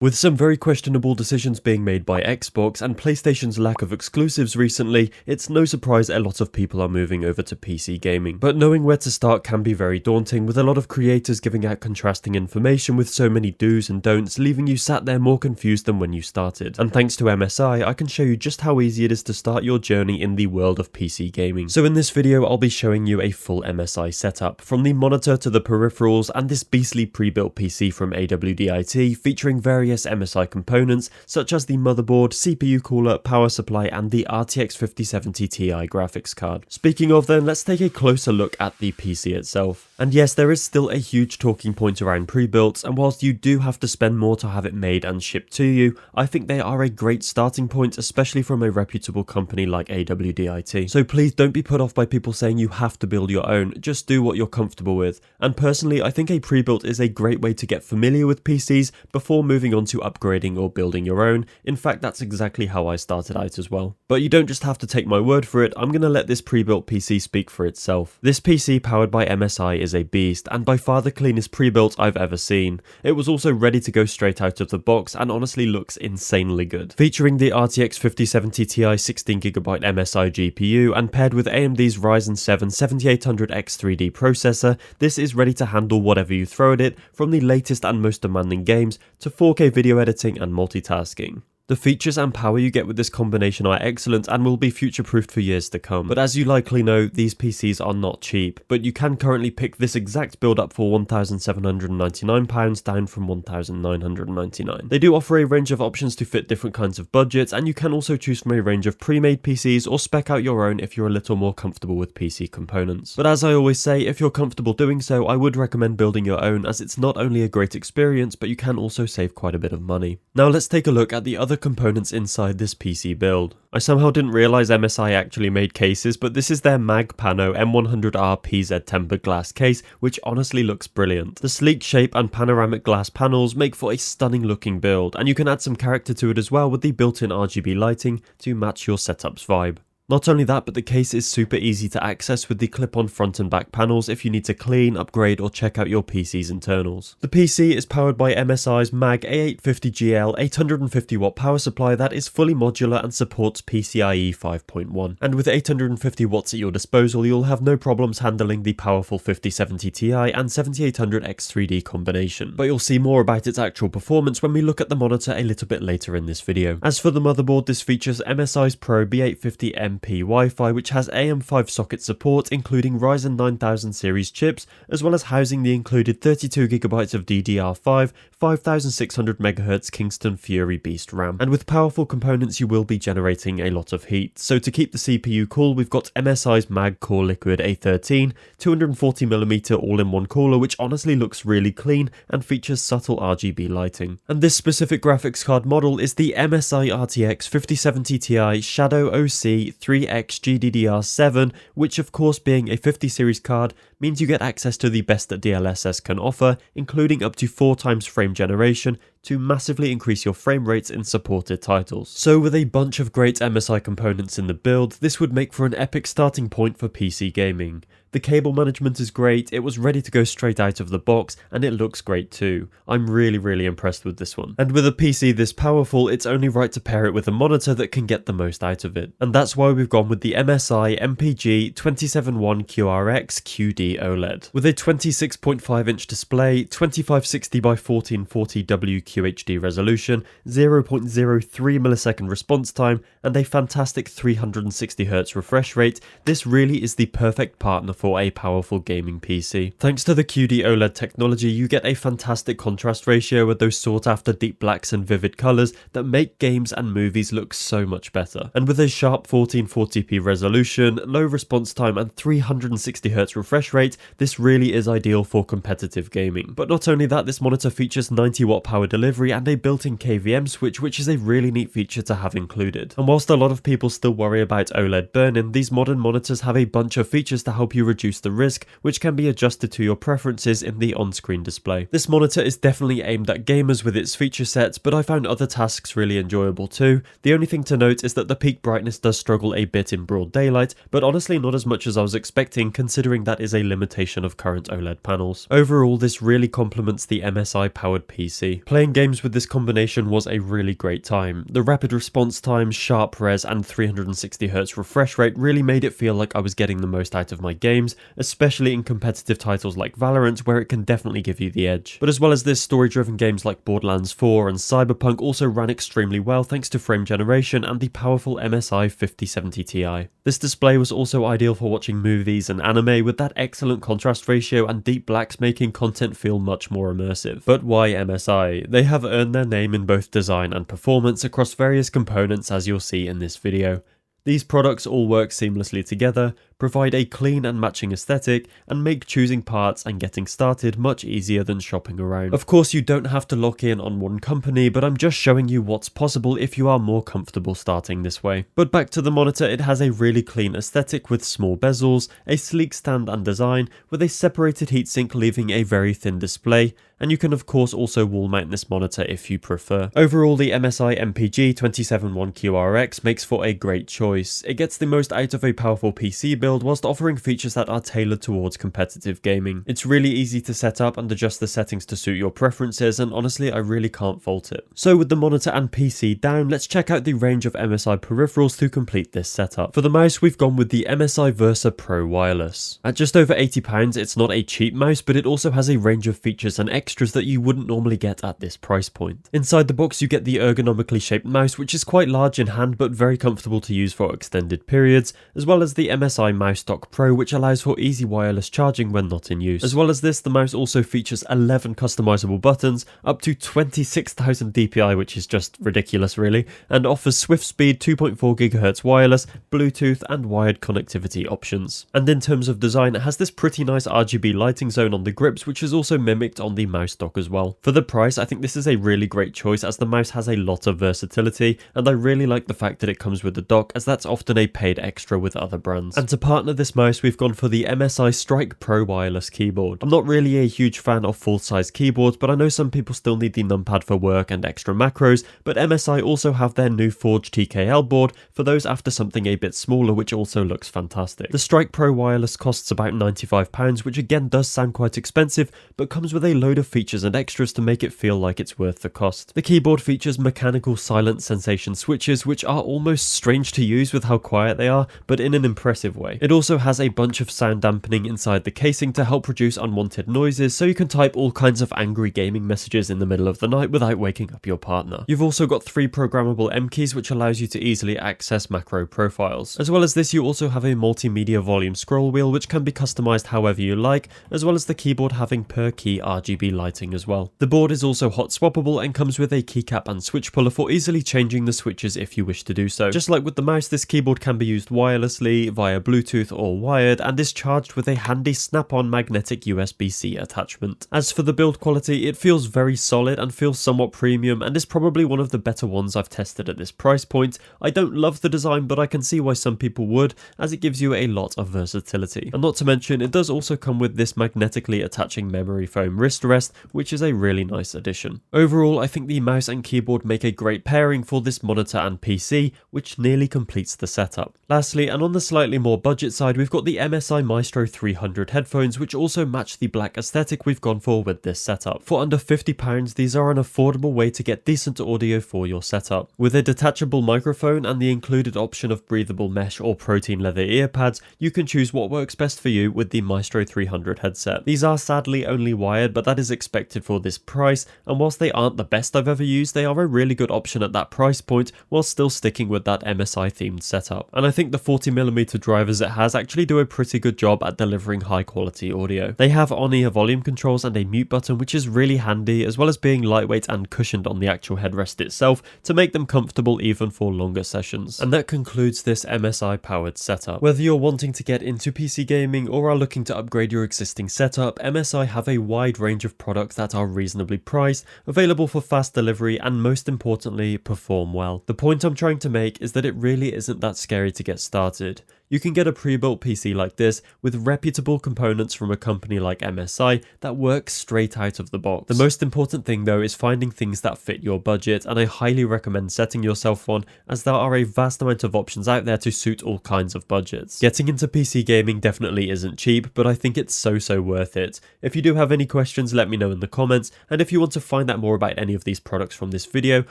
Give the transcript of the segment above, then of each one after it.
With some very questionable decisions being made by Xbox and PlayStation's lack of exclusives recently, it's no surprise a lot of people are moving over to PC gaming. But knowing where to start can be very daunting, with a lot of creators giving out contrasting information with so many do's and don'ts, leaving you sat there more confused than when you started. And thanks to MSI, I can show you just how easy it is to start your journey in the world of PC gaming. So in this video, I'll be showing you a full MSI setup, from the monitor to the peripherals and this beastly pre-built PC from AWDIT, featuring various MSI components such as the motherboard, CPU cooler, power supply and the RTX 5070 Ti graphics card. Speaking of then, let's take a closer look at the PC itself. And yes, there is still a huge talking point around pre-builts, and whilst you do have to spend more to have it made and shipped to you, I think they are a great starting point, especially from a reputable company like AWDIT. So please don't be put off by people saying you have to build your own, just do what you're comfortable with. And personally, I think a pre-built is a great way to get familiar with PCs before moving on to upgrading or building your own. In fact, that's exactly how I started out as well. But you don't just have to take my word for it, I'm going to let this pre-built PC speak for itself. This PC powered by MSI is a beast, and by far the cleanest pre-built I've ever seen. It was also ready to go straight out of the box and honestly looks insanely good. Featuring the RTX 5070 Ti 16GB MSI GPU and paired with AMD's Ryzen 7 7800X 3D processor, this is ready to handle whatever you throw at it, from the latest and most demanding games to 4K video editing and multitasking. The features and power you get with this combination are excellent and will be future-proofed for years to come. But as you likely know, these PCs are not cheap, but you can currently pick this exact build up for £1,799 down from £1,999. They do offer a range of options to fit different kinds of budgets, and you can also choose from a range of pre-made PCs or spec out your own if you're a little more comfortable with PC components. But as I always say, if you're comfortable doing so, I would recommend building your own, as it's not only a great experience, but you can also save quite a bit of money. Now let's take a look at the other components inside this PC build. I somehow didn't realise MSI actually made cases, but this is their Mag Pano M100R PZ tempered glass case, which honestly looks brilliant. The sleek shape and panoramic glass panels make for a stunning looking build, and you can add some character to it as well with the built-in RGB lighting to match your setup's vibe. Not only that, but the case is super easy to access with the clip-on front and back panels if you need to clean, upgrade or check out your PC's internals. The PC is powered by MSI's Mag A850GL 850W power supply that is fully modular and supports PCIe 5.1. And with 850 watts at your disposal, you'll have no problems handling the powerful 5070 Ti and 7800X3D combination. But you'll see more about its actual performance when we look at the monitor a little bit later in this video. As for the motherboard, this features MSI's Pro B850M Wi-Fi, which has AM5 socket support, including Ryzen 9000 series chips, as well as housing the included 32GB of DDR5, 5600MHz Kingston Fury Beast RAM. And with powerful components, you will be generating a lot of heat. So to keep the CPU cool, we've got MSI's Mag Core Liquid A13, 240mm all-in-one cooler, which honestly looks really clean and features subtle RGB lighting. And this specific graphics card model is the MSI RTX 5070 Ti Shadow OC 3X GDDR7, which of course being a 50 series card means you get access to the best that DLSS can offer, including up to 4x frame generation to massively increase your frame rates in supported titles. So with a bunch of great MSI components in the build, this would make for an epic starting point for PC gaming. The cable management is great, it was ready to go straight out of the box, and it looks great too. I'm really impressed with this one. And with a PC this powerful, it's only right to pair it with a monitor that can get the most out of it. And that's why we've gone with the MSI MPG 271QRX QD OLED. With a 26.5-inch display, 2560x1440 WQHD resolution, 0.03 millisecond response time, and a fantastic 360Hz refresh rate, this really is the perfect partner for a powerful gaming PC. Thanks to the QD OLED technology, you get a fantastic contrast ratio with those sought after deep blacks and vivid colours that make games and movies look so much better. And with a sharp 1440p resolution, low response time and 360Hz refresh rate, this really is ideal for competitive gaming. But not only that, this monitor features 90W power delivery and a built-in KVM switch, which is a really neat feature to have included. And whilst a lot of people still worry about OLED burn-in, these modern monitors have a bunch of features to help you reduce the risk, which can be adjusted to your preferences in the on-screen display. This monitor is definitely aimed at gamers with its feature set, but I found other tasks really enjoyable too. The only thing to note is that the peak brightness does struggle a bit in broad daylight, but honestly not as much as I was expecting considering that is a limitation of current OLED panels. Overall, this really complements the MSI powered PC. Playing games with this combination was a really great time. The rapid response time, sharp res and 360Hz refresh rate really made it feel like I was getting the most out of my games, especially in competitive titles like Valorant where it can definitely give you the edge. But as well as this, story-driven games like Borderlands 4 and Cyberpunk also ran extremely well thanks to frame generation and the powerful MSI 5070 Ti. This display was also ideal for watching movies and anime, with that excellent contrast ratio and deep blacks making content feel much more immersive. But why MSI? They have earned their name in both design and performance across various components, as you'll see in this video. These products all work seamlessly together, provide a clean and matching aesthetic, and make choosing parts and getting started much easier than shopping around. Of course, you don't have to lock in on one company, but I'm just showing you what's possible if you are more comfortable starting this way. But back to the monitor, it has a really clean aesthetic with small bezels, a sleek stand and design, with a separated heatsink leaving a very thin display, and you can of course also wall mount this monitor if you prefer. Overall, the MSI MPG 271QRX makes for a great choice. It gets the most out of a powerful PC build whilst offering features that are tailored towards competitive gaming. It's really easy to set up and adjust the settings to suit your preferences, and honestly I really can't fault it. So with the monitor and PC down, let's check out the range of MSI peripherals to complete this setup. For the mouse, we've gone with the MSI Versa Pro Wireless. At just over £80, it's not a cheap mouse, but it also has a range of features and extras that you wouldn't normally get at this price point. Inside the box you get the ergonomically shaped mouse, which is quite large in hand but very comfortable to use for extended periods, as well as the MSI Mouse Dock Pro, which allows for easy wireless charging when not in use. As well as this, the mouse also features 11 customizable buttons, up to 26,000 DPI, which is just ridiculous really, and offers swift speed 2.4 GHz wireless, Bluetooth and wired connectivity options. And in terms of design, it has this pretty nice RGB lighting zone on the grips, which is also mimicked on the mouse dock as well. For the price, I think this is a really great choice as the mouse has a lot of versatility, and I really like the fact that it comes with the dock, as that's often a paid extra with other brands. And to partner this mouse, we've gone for the MSI Strike Pro wireless keyboard. I'm not really a huge fan of full-size keyboards, but I know some people still need the numpad for work and extra macros, but MSI also have their new Forge TKL board for those after something a bit smaller, which also looks fantastic. The Strike Pro wireless costs about £95, which again does sound quite expensive, but comes with a load of features and extras to make it feel like it's worth the cost. The keyboard features mechanical silent sensation switches, which are almost strange to use with how quiet they are, but in an impressive way. It also has a bunch of sound dampening inside the casing to help reduce unwanted noises, so you can type all kinds of angry gaming messages in the middle of the night without waking up your partner. You've also got 3 programmable M keys, which allows you to easily access macro profiles. As well as this, you also have a multimedia volume scroll wheel, which can be customized however you like, as well as the keyboard having per key RGB lighting as well. The board is also hot swappable and comes with a keycap and switch puller for easily changing the switches if you wish to do so. Just like with the mouse, this keyboard can be used wirelessly, via Bluetooth or wired, and is charged with a handy snap-on magnetic USB-C attachment. As for the build quality, it feels very solid and feels somewhat premium, and is probably one of the better ones I've tested at this price point. I don't love the design, but I can see why some people would, as it gives you a lot of versatility. And not to mention, it does also come with this magnetically attaching memory foam wrist rest, which is a really nice addition. Overall, I think the mouse and keyboard make a great pairing for this monitor and PC, which nearly completes the setup. Lastly, and on the slightly more budget side, we've got the MSI Maestro 300 headphones, which also match the black aesthetic we've gone for with this setup. For under £50, these are an affordable way to get decent audio for your setup. With a detachable microphone and the included option of breathable mesh or protein leather earpads, you can choose what works best for you with the Maestro 300 headset. These are sadly only wired, but that is expected for this price, and whilst they aren't the best I've ever used, they are a really good option at that price point while still sticking with that MSI themed setup. And I think the 40mm drivers it has actually do a pretty good job at delivering high quality audio. They have on-ear volume controls and a mute button, which is really handy, as well as being lightweight and cushioned on the actual headrest itself to make them comfortable even for longer sessions. And that concludes this MSI powered setup. Whether you're wanting to get into PC gaming or are looking to upgrade your existing setup, MSI have a wide range of products that are reasonably priced, available for fast delivery, and most importantly, perform well. The point I'm trying to make is that it really isn't that scary to get started. You can get a pre-built PC like this with reputable components from a company like MSI that works straight out of the box. The most important thing though is finding things that fit your budget, and I highly recommend setting yourself one, as there are a vast amount of options out there to suit all kinds of budgets. Getting into PC gaming definitely isn't cheap, but I think it's so worth it. If you do have any questions, let me know in the comments, and if you want to find out more about any of these products from this video,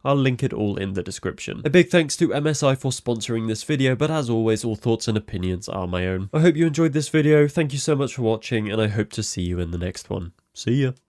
I'll link it all in the description. A big thanks to MSI for sponsoring this video, but as always, all thoughts and opinions are my own. I hope you enjoyed this video, thank you so much for watching, and I hope to see you in the next one. See ya!